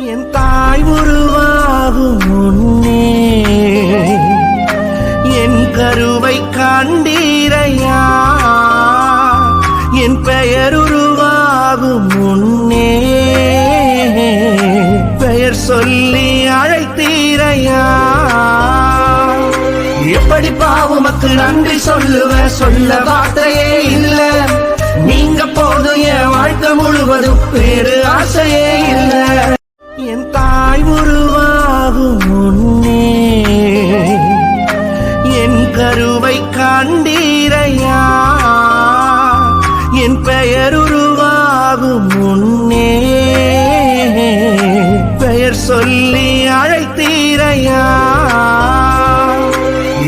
என் தாய் உருவாகும் முன்னே என் கருவை காண்டீரையா, என் பெயர் உருவாகும் முன்னே பெயர் சொல்லி அழைத்தீரையா. எப்படி பாவமக்கு நன்றி சொல்ல வார்த்தையே இல்ல. நீங்க போதும் என் வாழ்க்கை முழுவதும் வேறு ஆசையே இல்ல. என் தாய் உருவாகும் முன்னே என் கருவை காண்டீரையா, என் பெயர் உருவாகும் முன்னே பெயர் சொல்லி அழைத்தீரையா.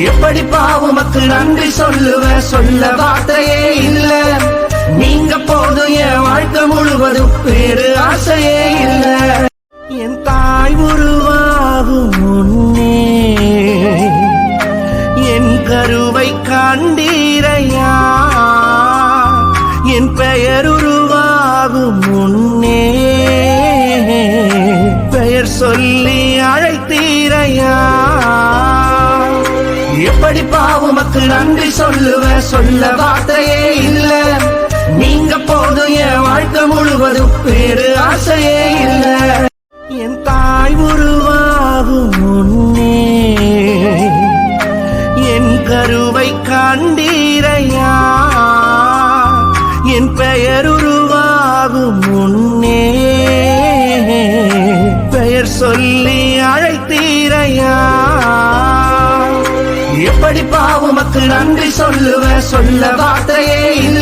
எப்படி பாவமக்கு நன்றி சொல்ல வார்த்தையே இல்ல. நீங்க போதும் என் வாழ்க்கை முழுவதும் வேறு ஆசையே இல்ல. என் தாய் உருவாகும் முன்னே என் கருவை காண்டீரையா, என் பெயர் உருவாகும் முன்னே பெயர் சொல்லி அழைத்தீரையா. எப்படி பாவமக்கு நன்றி சொல்ல வார்த்தையே இல்ல. நீங்க போதும் என் வாழ்க்கை முழுவதும் வேறு ஆசையே இல்ல. என் தாய் உருவாகும் முன்னே என் கருவை காண்டீரையா, என் பெயர் உருவாகும் முன்னே பெயர் சொல்லி அழைத்தீரையா. எப்படி பாவமக்கு நன்றி சொல்ல வார்த்தையே இல்ல.